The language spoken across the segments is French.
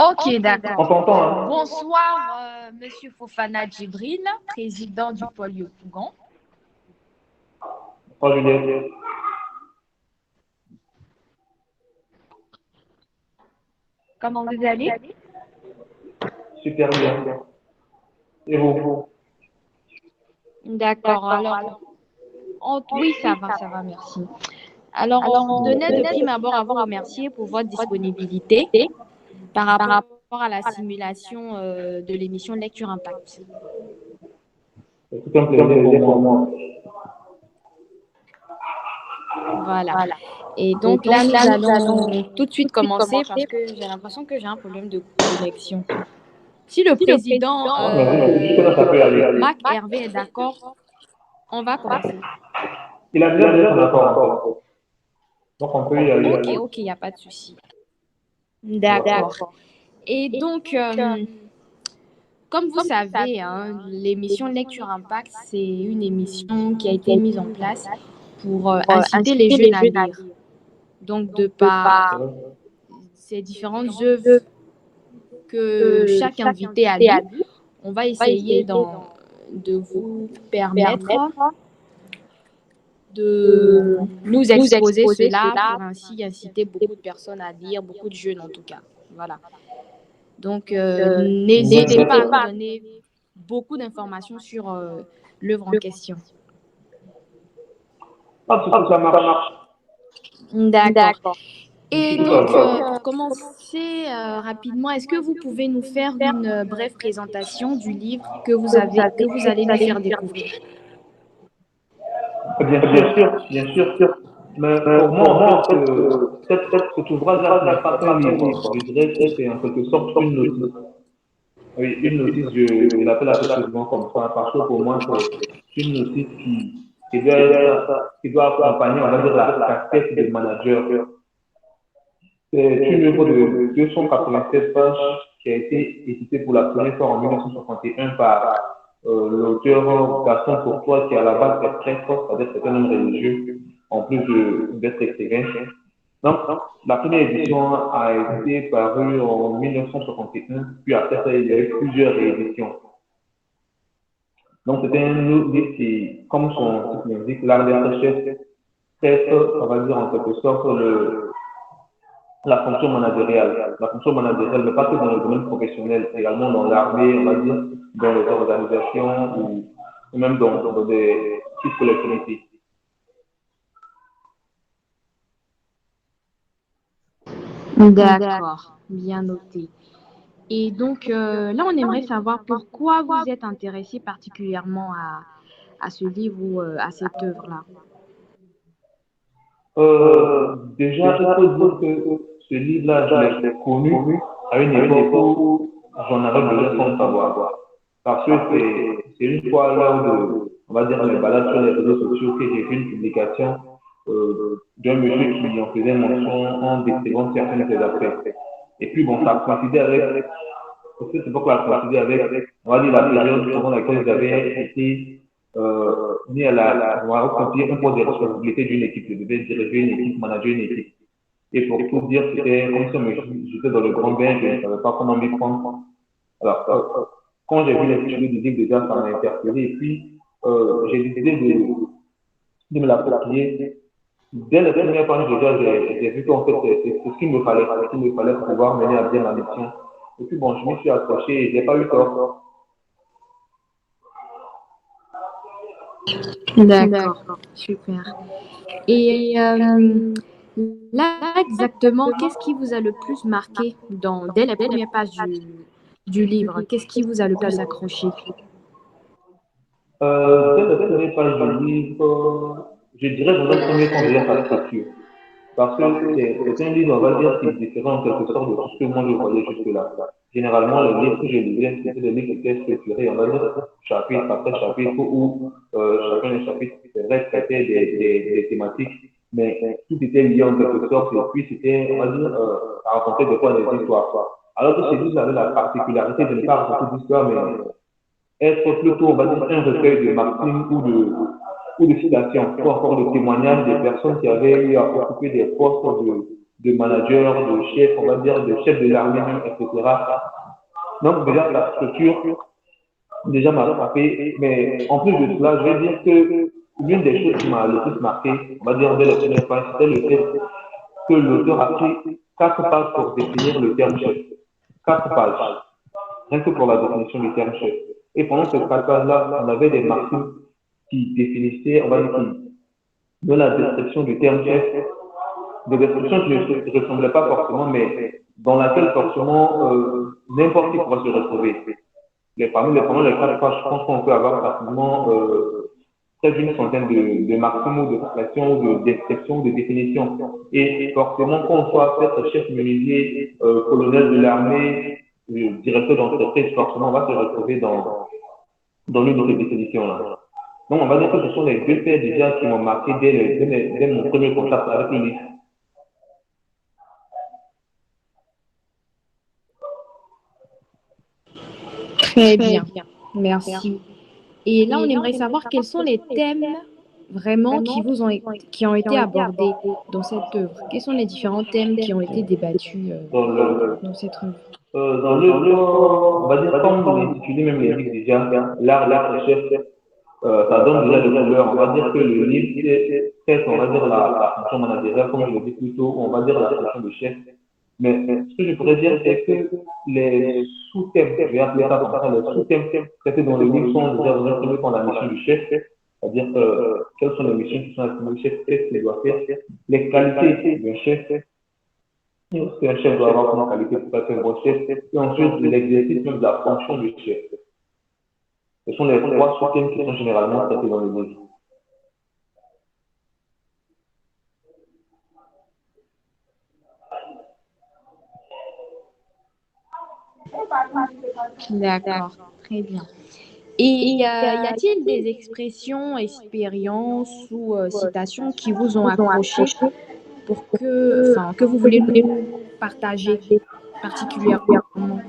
Ok, On d'accord. t'entend, hein? Bonsoir, Monsieur Fofana Djibril, président du pôle Yopougon. Moi, Juliette, Comment vous allez? super bien. Et vous? D'accord. Alors, oui, ça va, merci. Alors, on tenait de prime abord à vous remercier pour votre disponibilité par rapport à la simulation de l'émission Lecture Impact. C'est tout un plaisir pour moi. Voilà. Et donc là, nous allons tout de suite commencer parce que j'ai l'impression que j'ai un problème de connexion. Si le président Ah, mais jusque-là, ça peut aller. Marc Hervé est d'accord, on va commencer. Il a déjà donné son accord, en fait. Donc, on peut y aller. Ok, il n'y a pas de souci. Ouais. D'accord. Et donc, comme vous savez, hein, l'émission Lecture Impact, c'est une émission qui a été mise en place pour inciter les jeunes à lire. Donc, de par C'est vrai. ces différentes œuvres que chaque invité a lues, on va essayer de vous permettre de nous exposer cela pour ainsi inciter beaucoup de personnes à lire, beaucoup de jeunes en tout cas. Voilà. Donc, n'hésitez pas à nous donner beaucoup d'informations sur l'œuvre en question. Pas de souci, ça marche. D'accord. Et Tout ça donc, va. pour commencer rapidement, est-ce que vous pouvez nous faire une brève présentation du livre que vous allez nous faire découvrir? Bien sûr. Mais pour moi, en fait, cet ouvrage-là, ce n'est pas un livre. Je dirais que c'est en quelque sorte une notice. Oui, une notice, je l'appelle assez souvent comme ça, parce que pour moi, c'est une notice qui doit qui doit accompagner, on va dire, la casquette de manager. C'est une œuvre de 287 pages qui a été éditée pour la première fois en 1961 par l'auteur Gaston Courtois, qui à la base est très fort, c'est-à-dire c'est un homme religieux, en plus d'être écrivain. Donc, la première édition a été parue en 1961, puis après ça, il y a eu plusieurs rééditions. Donc, c'était un livre qui, comme son titre l'indique, l'art d'être chef, traite, on va dire en quelque sorte, la fonction managériale. La fonction managériale, mais pas que dans le domaine professionnel, également dans l'armée, on va dire, dans les organisations ou même dans des petites collectivités. D'accord, bien noté. Et donc, là, on aimerait savoir pourquoi vous êtes intéressé particulièrement à ce livre ou à cette œuvre-là. Déjà, il faut dire que ce livre-là, je l'ai connu à une époque où j'en avais besoin sans savoir. Parce que c'est une fois lors de, on va dire, mes balades sur les réseaux sociaux que j'ai vu une publication d'un monsieur qui en faisait mention en décrivant certaines de ses affaires. Et puis bon, ça coïncidait avec, à cette époque-là, ça coïncidait avec, on va dire, la période pendant laquelle j'avais été mis à la, on va confier un poste de responsabilité d'une équipe. Je devais diriger une équipe, manager une équipe. Et pour tout dire, c'était comme si j'étais dans le grand bain, je ne savais pas comment m'y prendre. Alors, quand j'ai vu l'intitulé du livre, déjà, ça m'a interpellé. Et puis, j'ai décidé de me l'approprier. Dès la première page, déjà, j'ai vu qu'en fait, c'est ce qu'il me fallait. Ce qu'il me fallait pour pouvoir mener à bien ma mission. Et puis, bon, je m'y suis accroché et je n'ai pas eu tort. D'accord, super. Et là, exactement, qu'est-ce qui vous a le plus marqué dès les premières pages du livre? Qu'est-ce qui vous a le plus accroché? Dès la première page du livre, je dirais dans un premier temps déjà sa structure. Parce que c'est un livre, on va dire, qui est différent en quelque sorte de tout ce que moi je voyais jusque-là. Généralement, les livres que je lisais, c'était des livres qui étaient structurés, on va dire, chapitre après chapitre, où chacun des chapitres, c'est vrai, traitait des thématiques, mais tout était lié en quelque sorte, et puis c'était, on va dire, à raconter des fois des histoires. Alors que ces livres avaient la particularité de ne pas raconter d'histoire, mais être plutôt, on va dire, un recueil de marketing ou de citations, ou encore de témoignages des personnes qui avaient eu à occuper des postes de manager, de chef, on va dire, de chef de l'armée, etc. Donc déjà, la structure, déjà m'a frappé, mais en plus de cela, je vais dire que l'une des choses qui m'a le plus marqué, on va dire dès les premières pages, c'était le fait que l'auteur a pris 4 pages pour définir le terme chef. 4 pages, rien que pour la définition du terme chef. Et pendant ces 4 pages-là, on avait des maximes qui définissaient, on va dire, qui donnaient la description du terme chef, des descriptions qui ne ressemblaient pas forcément, mais dans laquelle forcément n'importe qui pourra se retrouver. Pendant les 4 pages, je pense qu'on peut avoir facilement près d'une centaine de maximes ou de expressions, de descriptions, de définitions. Et forcément, quand on soit peut-être chef menuisier, colonel de l'armée, directeur d'entreprise, forcément, on va se retrouver dans l'une de ces définitions-là. Donc, on va dire que ce sont les 2 faits déjà qui m'ont marqué dès mon premier contact avec le livre. Très bien, merci. Et là, on aimerait savoir quels sont les thèmes vraiment qui ont été abordés dans cette œuvre. Quels sont les différents thèmes qui ont été débattus dans cette œuvre? Dans l'œuvre, on va dire, comme l'intitulé même l'indique déjà, l'art d'être chef, ça donne déjà des couleurs. On va dire que le livre traite, on va dire, la fonction managériale, comme je l'ai dit plus tôt, on va dire la fonction de chef. Mais ce que je pourrais dire, c'est que les sous-thèmes, je vais appeler ça comme ça, les sous-thèmes traités dans le livre sont déjà dans un premier temps la mission du chef, c'est-à-dire quelles sont les missions qui sont assignées au chef, qu'est-ce qu'il doit faire, les qualités d'un chef, ce qu'un chef doit avoir comme qualité pour être un bon chef, et ensuite l'exercice même de la fonction du chef. Ce sont les 3 sous-thèmes qui sont généralement traités dans le livre. D'accord, très bien. Et y a-t-il des expressions, expériences ou citations qui vous ont accroché pour que vous voulez nous partager particulièrement?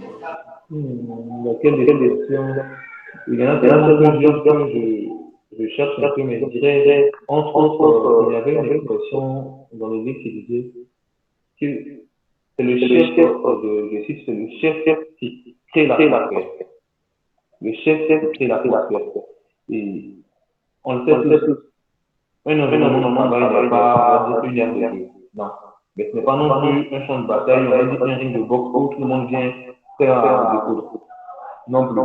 Laquelle des questions? Il y en a tellement plusieurs que je cherche un peu, mais je dirais, entre autres, il y avait une expression dans le livre qui disait que c'est le chef, je cite, c'est le chef qui crée l'atmosphère. Le chef qui crée l'atmosphère. Et on le sait tous, un environnement de travail n'est pas, on va dire, une aire de jeu. Non. Mais ce n'est pas non plus un champ de bataille, on va dire un ring de boxe où tout le monde vient faire un découdre. Non plus.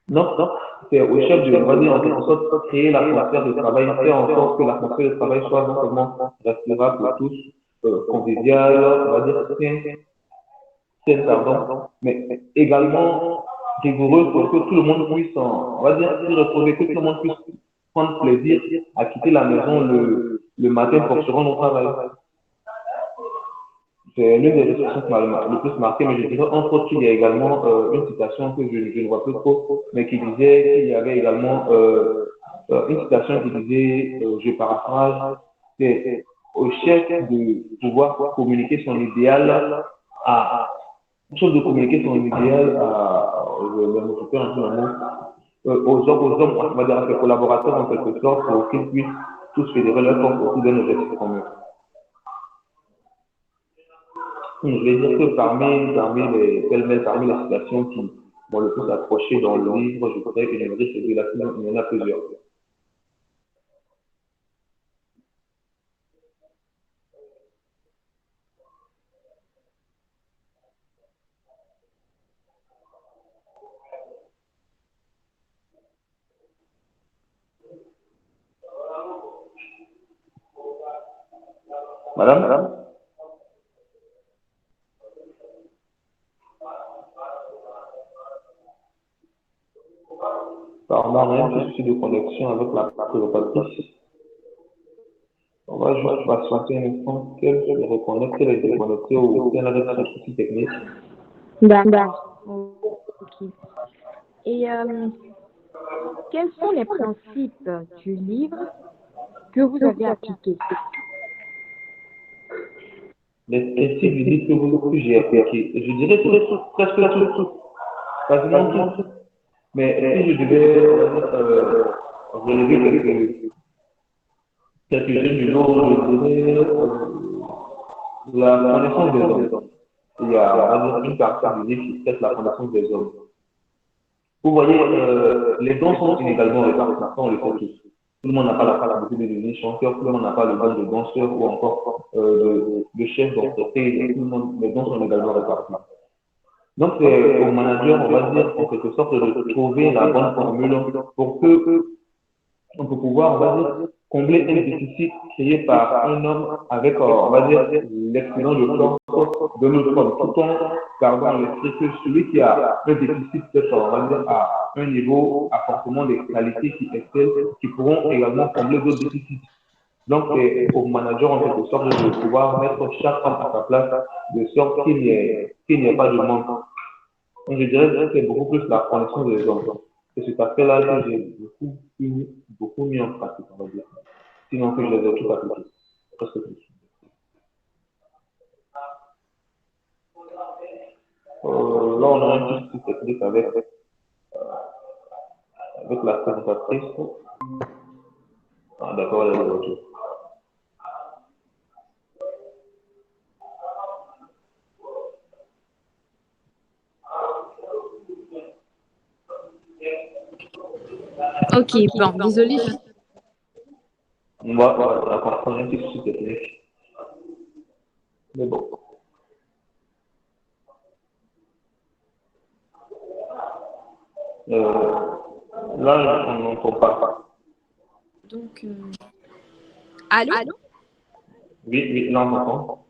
Non, c'est au chef de, on va dire, en quelque sorte, créer l'atmosphère de travail, faire en sorte que l'atmosphère de travail soit non seulement respirable pour tous, convivial, on va dire, pardon, mais également rigoureux pour que tout le monde puisse, on va dire, s'y retrouver, que tout le monde puisse prendre plaisir à quitter la maison le matin pour se rendre au travail. C'est l'une des expressions qui m'a le plus marqué, mais je dirais entre autres qu'il y a également une citation que je ne vois plus trop, mais qui disait qu'il y avait également une citation qui disait, je paraphrase, c'est au chef de pouvoir communiquer son idéal à une chose de communiquer son idéal aux hommes, on va dire à ses collaborateurs en quelque sorte, pour qu'ils puissent tous fédérer leurs forces autour d'un objectif commun. Je vais dire que parmi les citations qui m'ont le plus accroché dans le livre, je voudrais énumérer ces deux-là, sinon il y en a plusieurs. Madame? Pardon, on a un petit souci de connexion avec la présentatrice. On va juste patienter un instant qu'elle se reconnecte, qu'elle est déconnectée ou qu'elle avait un souci technique. D'accord. Ok. Et quels sont les principes du livre que vous avez appliqués? Les principes du livre que j'ai appliqués, je dirais presque tout, quasiment tout. Mais si je devais relever quelques-unes du lot, je dirais la connaissance des hommes. Il y a, on va dire, une partie du livre qui traite la connaissance des hommes. Vous voyez, les dons sont inégalement répartis, ça on le sait tous. Tout le monde n'a pas la possibilité de devenir chanteur, tout le monde n'a pas le don de danseur ou encore de chef d'entreprise, tout le monde, les dons sont également répartis. Donc, c'est au manager, on va dire, en quelque sorte, de trouver la bonne formule pour que on peut pouvoir, on va dire, combler un déficit créé par un homme avec, on va dire, l'excellent de force de l'autre homme, tout en gardant à l'esprit que celui qui a un déficit, peut-être, on va dire, à un niveau, a forcément des qualités qui excellent, qui pourront également combler d'autres déficits. Donc, c'est au manager, en quelque sorte, de pouvoir mettre chaque homme à sa place, de sorte qu'il n'y ait pas de manque. Donc, je dirais que c'est beaucoup plus la connaissance des hommes. C'est cet aspect-là que j'ai beaucoup mis en pratique, on va dire. Sinon, que je les ai tout appliqués. Presque tous. Là, on a un petit souci technique avec la présentatrice. Ah, d'accord, elle est de retour. Ok, bon, désolé. On va comprendre un petit souci technique. Mais bon. Là, on n'entend pas. Donc, allô? Oui, oui, là, on entend.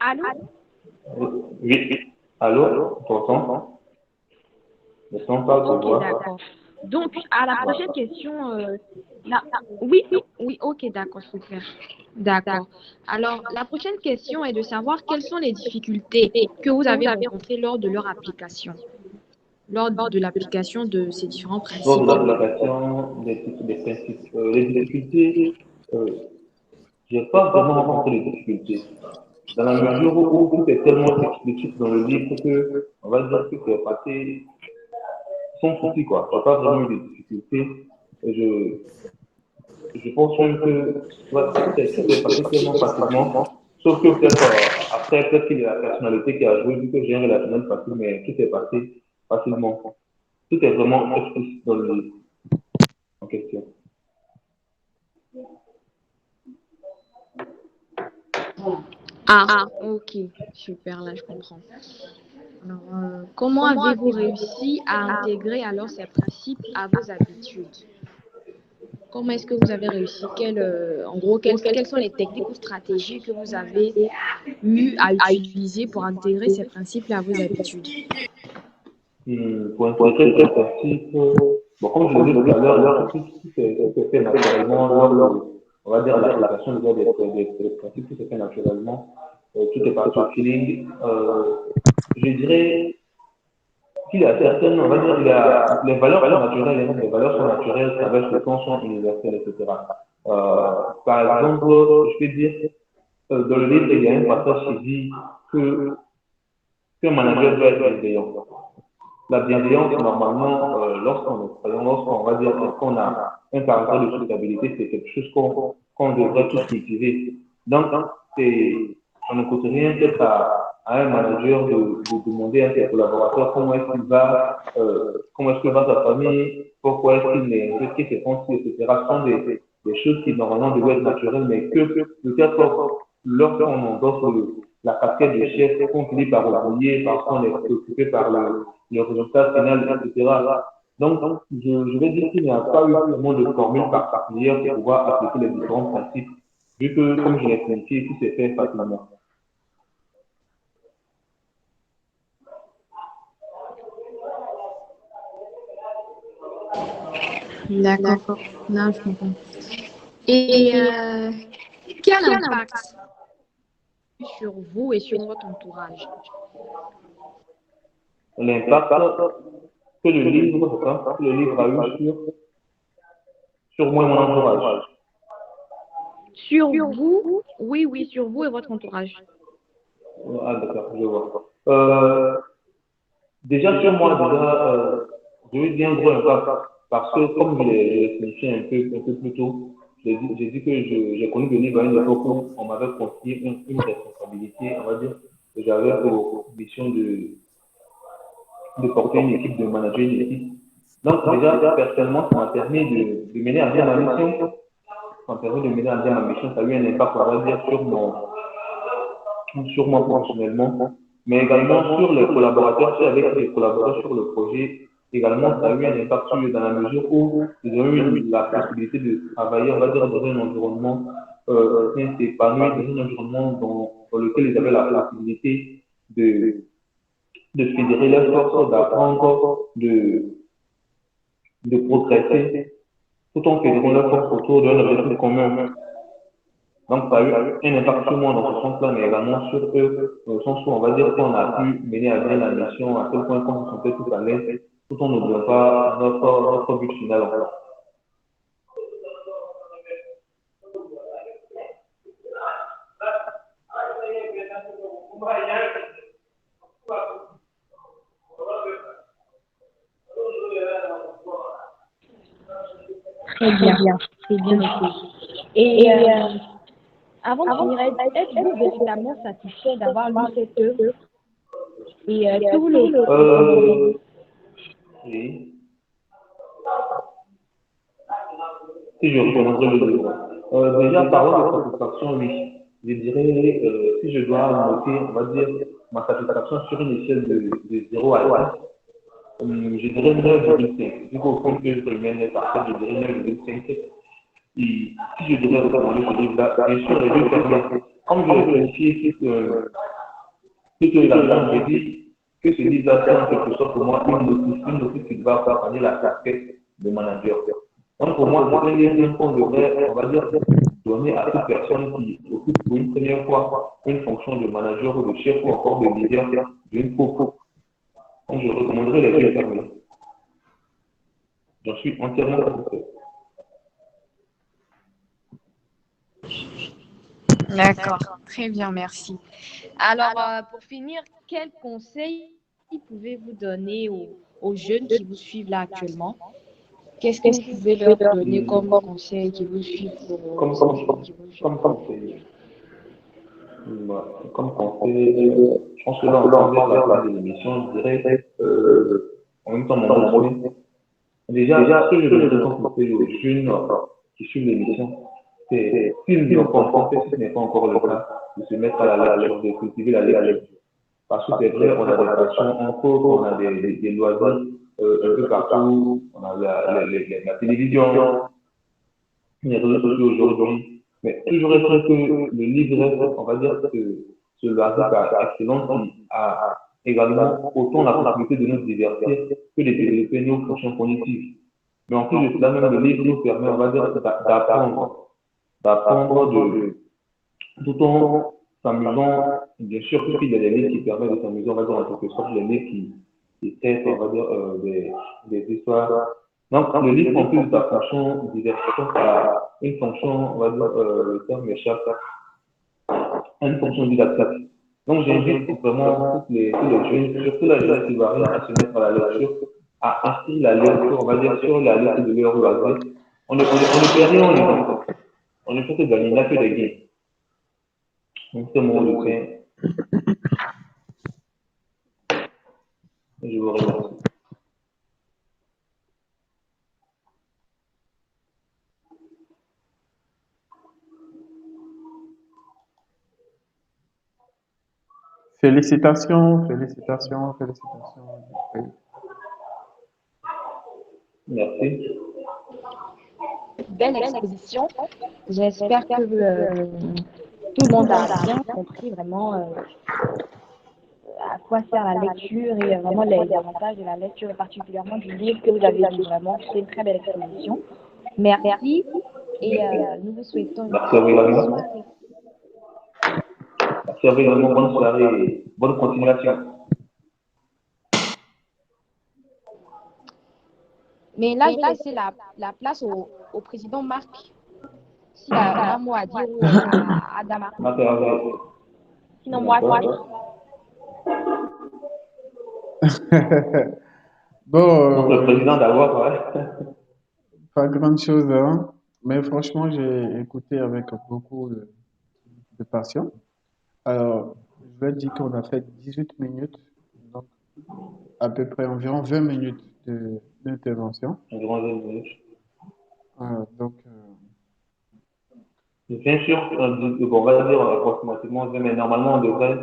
Allô? Oui, oui. Allô, on t'entend? Mais sans pas te Ok, voir. d'accord. Donc, à la prochaine question, oui, oui, ok, d'accord, super. D'accord. Alors, la prochaine question est de savoir quelles sont les difficultés que vous avez rencontrées lors de leur application, lors de l'application de ces différents Lors de principes. l'application des principes, les difficultés, euh, je n'ai pas vraiment rencontré les difficultés. Dans la mesure où tout est tellement explicite dans le livre que, on va dire que c'est passé sans souci, quoi. Je n'ai pas vraiment eu de difficultés. Et je pense même que ouais, tout est passé tellement facilement. Sauf que peut-être après, peut-être qu'il y a la personnalité qui a joué, vu que j'ai un relationnel facile, mais tout est passé facilement. Tout est vraiment explicite dans le livre en question. Ah, ok, super, là, je comprends. Alors, comment avez-vous réussi à intégrer alors ces principes à vos habitudes? Comment est-ce que vous avez réussi? En gros, quelles sont les techniques ou stratégies que vous avez eu à utiliser pour intégrer ces principes à vos habitudes? Pour intégrer ces principes, bon, comme je le disais tout à l'heure, tout est fait naturellement lors de, on va dire, l'application des principes, tout est fait naturellement. Tout est parti au feeling. Je dirais qu'il y a certaines, on va dire, les valeurs sont naturelles, hein, les valeurs sont naturelles, traversent le temps, sont universelles, etc. Par exemple, je peux dire, dans le livre, il y a un passage qui dit que qu'un manager doit être bienveillant. La bienveillance, normalement, lorsqu'on est croyant, lorsqu'on va dire qu'on a un caractère de sociabilité, c'est quelque chose qu'on devrait tous cultiver. Donc, on ne coûte rien peut-être à un manager de demander à ses collaborateurs comment est-ce que va sa famille, pourquoi est-ce qu'il est, qu'est-ce qu'il se pense, etc. Ce sont des choses qui normalement devraient être naturelles, mais que peut-être lorsqu'on endosse la casquette de chef, on finit par oublier parce qu'on est préoccupé par le résultat final, etc. Donc, je vais dire qu'il n'y a pas eu vraiment de formule particulière pour pouvoir appliquer les différents principes, vu que, comme je l'ai expliqué, tout s'est fait facilement. D'accord. Là, je comprends. Et quel impact sur vous et sur votre entourage? L'impact que le livre a eu sur moi et mon entourage. Sur vous, oui, sur vous et votre entourage. Ah, d'accord, je vois. Déjà sur moi, je vais dire un gros impact parce que comme je l'ai signifié un peu plus tôt, j'ai dit que j'ai connu le livre à une époque où on m'avait confié une responsabilité, on va dire, que j'avais pour mission de porter une équipe, de manager une équipe. Donc déjà, personnellement, ça m'a permis de mener à bien ma mission. Ça m'a permis de mener à bien ma mission. Ça a eu un impact, on va dire, sur moi professionnellement, mais également sur les collaborateurs, ceux avec qui j'ai collaboré sur le projet. Également, ça a eu un impact sur eux dans la mesure où ils ont eu la possibilité de travailler, on va dire, dans un environnement bien épanoui, dans un environnement dans lequel ils avaient la possibilité de, de fédérer leurs forces, d'apprendre, de progresser, tout en fédérant leurs forces autour d'un objectif commun. Donc, ça a eu un impact sur moi dans ce sens-là, mais également sur eux, dans le sens où on va dire qu'on a pu mener à bien la mission à tel point qu'on se sentait tout à l'aise, tout en n'oubliant pas notre but final. Très bien, c'est bien noté. Et avant de finir, êtes-vous véritablement satisfait d'avoir lu cette œuvre? Et est-ce que vous le recommandez? Oui, si je recommanderais le livre. Déjà, parlant de satisfaction, oui. Je dirais, si je dois noter, on va dire, ma satisfaction sur une échelle de 0 à 10, je dirais 9,5. Du coup, au fond que je mets par je dirais 9,5. Et si je devais recommander ce livre-là, bien sûr, les deux fermés. Comme je l'ai spécifié toute la raison, j'ai dit que ce livre-là, c'est en quelque sorte pour moi une notice qui va accompagner la casquette de manager. Donc pour moi, c'est un livre qu'on devrait, on va dire, donner à toute personne qui occupe pour une première fois une fonction de manager ou de chef ou encore de leader d'une troupe. Donc je recommanderais les deux fermés. J'en suis entièrement satisfait. D'accord, très bien, merci. Alors, pour finir, quels conseils pouvez-vous donner aux jeunes qui vous suivent là actuellement? Qu'est-ce que vous pouvez leur donner comme conseil qui vous suivent pour Comme, ces comme, jeunes qui vous suivent? comme conseil. Comme conseil, je pense que là, on tend vers la fin de l'émission, je dirais, en même temps, mon résumé. Déjà, ce que je donnerais comme conseil aux jeunes qui suivent l'émission, c'est, s'ils ne l'ont pas encore fait, si ce n'est pas encore le cas, de se mettre à la lecture, de cultiver la lecture. Parce que c'est vrai, on a des passions en cours, on a des loisirs un peu partout, on a la télévision, les réseaux sociaux aujourd'hui. Mais toujours est-il que le livre reste, on va dire, ce loisir excellent qui a également autant la possibilité de nous divertir que de développer nos fonctions cognitives. Mais en plus de cela, même le livre nous permet, on va dire, d'apprendre tout en s'amusant, bien sûr, puisqu'il y a des livres qui permettent de s'amuser, on va dire, en quelque sorte, les livres qui traitent, on va dire, des histoires. Donc, le livre, en plus de sa fonction divertissement, a une fonction, on va dire, le terme m'échappe, a une fonction didactique. Donc, j'invite vraiment tous les jeunes, surtout la jeunesse ivoirienne, à se mettre à la lecture, à inscrire la lecture, on va dire, sur la liste de leurs loisirs. On ne perd rien en lisant. On ne peut que gagner, il n'y a que des gains. Donc, c'est mon mot de fin. Je vous remercie. Félicitations, félicitations, félicitations. Oui. Merci. Belle exposition. J'espère que tout le monde a bien compris vraiment à quoi sert la lecture et vraiment les avantages de la lecture et particulièrement du livre que vous avez lu. Vraiment, c'est une très belle exposition. Merci et nous vous souhaitons une Merci à vous bonne également. soirée. Merci à vous également. Bonne soirée et bonne continuation. Mais là, je vais laisser la place au président Marc, s'il a un mot à dire, ou à Adama, Merci à vous. s'il Sinon, moi, c'est Bon, Donc, le président d'abord, ouais. pas grande chose, hein. Mais franchement, j'ai écouté avec beaucoup de passion. Alors, je vais dire qu'on a fait 18 minutes, donc à peu près environ 20 minutes d'intervention. Environ 20 minutes. Donc, Bien sûr, on va dire approximativement 20, mais normalement, on devrait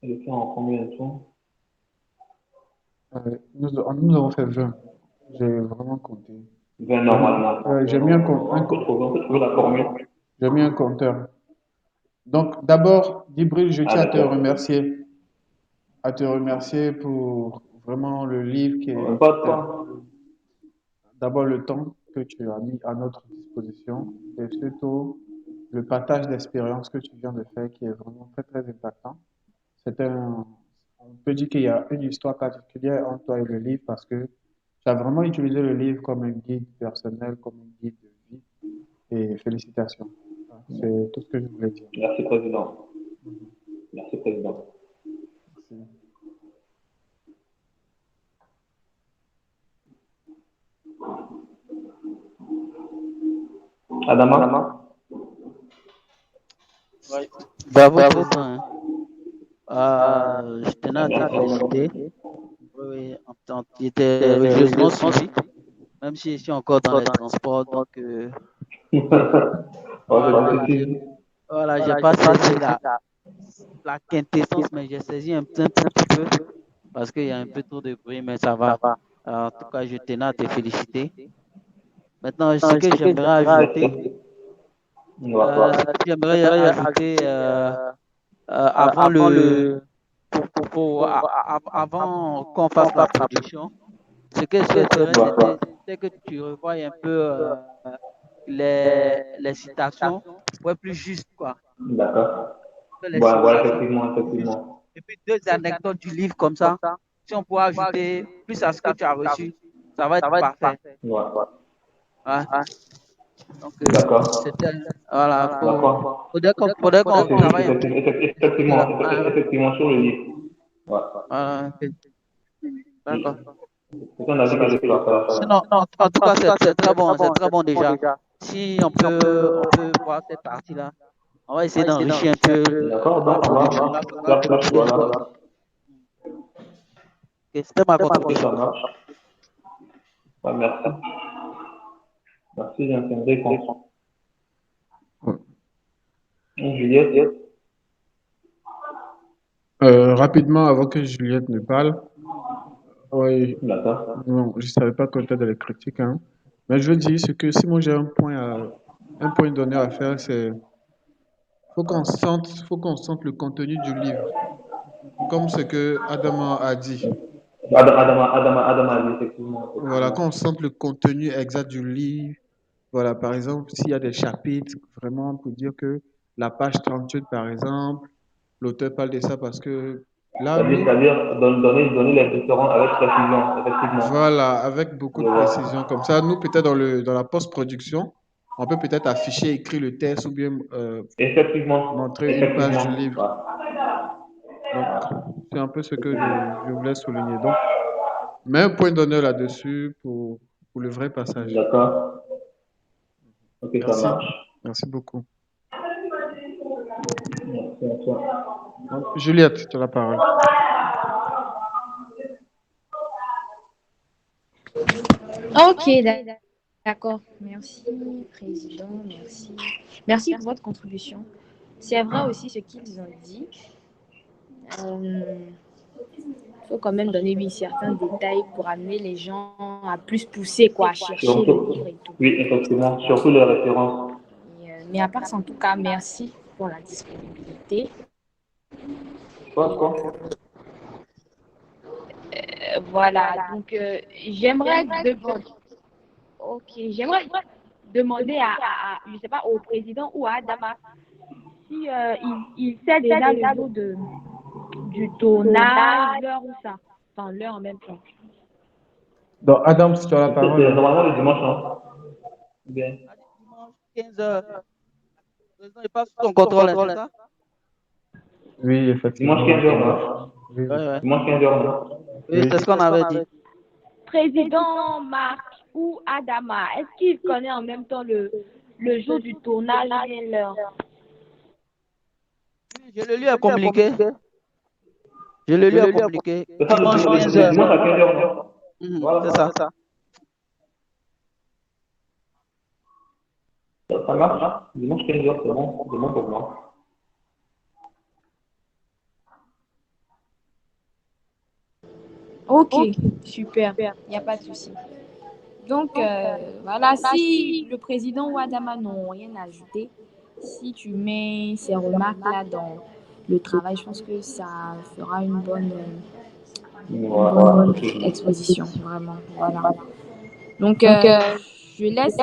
le faire en combien de temps? nous avons fait 20. J'ai vraiment compté. 20 J'ai mis, normalement. j'ai mis On peut trouver la formule. j'ai mis un compteur. Donc, d'abord, Djibril, je Ah, tiens d'accord. à te remercier pour vraiment le livre Pas de temps. d'abord le temps que tu as mis à notre disposition et surtout le partage d'expérience que tu viens de faire qui est vraiment très, très impactant. On peut dire qu'il y a une histoire particulière entre toi et le livre parce que tu as vraiment utilisé le livre comme un guide personnel, comme un guide de vie et félicitations. C'est tout ce que je voulais dire. Merci, président. Mhm. Merci, président. Merci. Adama? Ouais. Bravo, président, hein. Je tenais à te féliciter. Oui, oui, tu étais religieusement suivi, même si je suis encore dans les transports. Donc, Oh, c'est voilà, difficile. j'ai pas saisi la quintessence, mais j'ai saisi un tout petit peu parce qu'il y a un peu trop de bruit, mais ça va. En tout cas, je tenais à te féliciter. Maintenant, ce que j'aimerais ajouter, Merci. Ouais. avant avant qu'on fasse la production, ce que je souhaiterais, c'était que tu revoies un peu les citations, ouais, plus justes, quoi. D'accord. Que les Ouais, ouais, citations effectivement, plus justes. effectivement. Et puis deux anecdotes du livre comme ça. Si on peut ajouter plus à ce que tu as reçu, ça va être parfait. Ouais. Ouais. Donc, D'accord. c'était, voilà, D'accord. faudrait qu'on C'est juste, travaille un peu effectivement, là. effectivement, sur le livre. Ouais. Ok. D'accord. C'est un avis que je partage. Sinon, en tout cas, c'est très bon déjà. Si on peut voir cette partie-là, on va essayer d'enrichir un peu D'accord, la donc production. voilà. Faire plus, voilà. Ok, c'était ma Ok, ça contribution. marche. Ouais, merci. Merci, j'en tiendrai compte. Juliette? Rapidement, avant que Juliette ne parle, oui, D'accord. non, je ne savais pas qu'on était dans les critiques, hein. Mais je veux dire, c'est que si moi j'ai un point donné à faire, c'est faut qu'on sente le contenu du livre, comme ce que Adama a dit. Adama a dit effectivement, Voilà, effectivement. qu'on sente le contenu exact du livre. Voilà, par exemple, s'il y a des chapitres, vraiment pour dire que la page 38, par exemple, l'auteur parle de ça parce que là, nous, C'est-à-dire donner les différents avec précision, effectivement. voilà, avec beaucoup Je de vois. précision. Comme ça, nous, peut-être dans la post-production, on peut peut-être afficher, écrire le texte ou bien Effectivement, montrer une page du effectivement. livre. Ouais. Donc, c'est un peu ce que je voulais souligner. Donc, mets un point d'honneur là-dessus pour le vrai passage. D'accord. Ok, ça Merci. marche. Merci beaucoup. Merci à toi. Donc, Juliette, tu as la parole. Ok, d'accord. Merci, président. Merci. Merci pour votre contribution. C'est vrai aussi ce qu'ils ont dit. Il faut quand même donner, oui, certains détails pour amener les gens à plus pousser, quoi, à chercher le livre et tout. Oui, effectivement, surtout les références. Mais à part ça, en tout cas, merci pour la disponibilité. Quoi? Voilà, donc j'aimerais demander je sais pas, au président ou à Adama si il sait déjà le jour du tournage, l'heure ou ça. Enfin, l'heure en même temps. Donc, Adam, si tu as la C'est parole. normalement le dimanche, non? Bien. Dimanche 15h, le président n'est pas sous ton contrôle, hein, c'est ça? Oui, effectivement. Dimanche 15h, non? Oui, oui. Ouais. Dimanche 15h, non? Oui, c'est ce qu'on avait dit. Président Marc ou Adama, est-ce qu'il connaît en même temps le jour du tournage ou bien l'heure? Je le lui ai communiqué. Je le lui ai communiqué. C'est ça, Dimanche le 15h. dimanche à 15h, non? Voilà. C'est ça. Ça marche. Dimanche 15h, c'est bon pour moi. Ok, super, il n'y a pas de souci. Donc, voilà, si le président ou Adama n'ont rien ajouté, si tu mets ces remarques-là dans le travail, je pense que ça fera une bonne Voilà. exposition, vraiment. Voilà. Donc, je laisse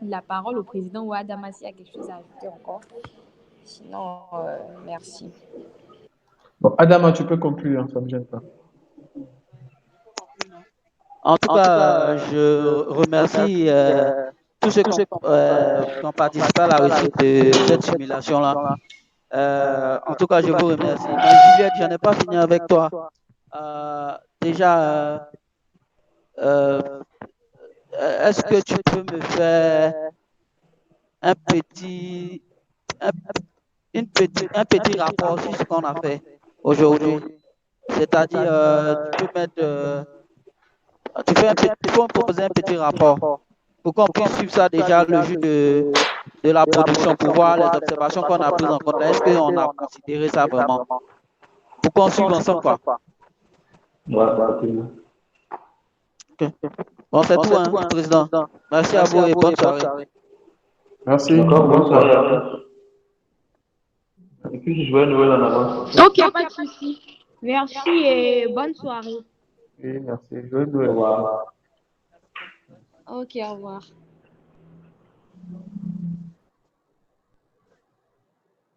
la parole au président ou Adama s'il y a quelque chose à ajouter encore. Sinon, merci. Bon, Adama, tu peux conclure, hein, ça ne me gêne pas. En tout cas, je remercie tous ceux qui ont participé à la réussite de cette simulation-là. En tout cas, je vous remercie. Mais Juliette, je n'ai pas fini avec toi. Déjà, est-ce que tu peux me faire un petit rapport sur ce qu'on a fait aujourd'hui? C'est-à-dire, tu peux mettre, tu peux me proposer un petit rapport pour qu'on puisse suivre ça déjà le jour de la production pour voir les observations qu'on a prises en compte. Est-ce qu'on a considéré ça vraiment? Pour qu'on suive ensemble, quoi. Voilà, c'est bon. Ok. Bon, c'est tout, hein, président. Merci à vous et bonne soirée. Merci. D'accord, bonne soirée à tous. Et puis, joyeux Noël en avance. Ok, pas de souci. Merci et bonne soirée. Oui, merci. Joyeux Au Noël. revoir. Ok, au revoir.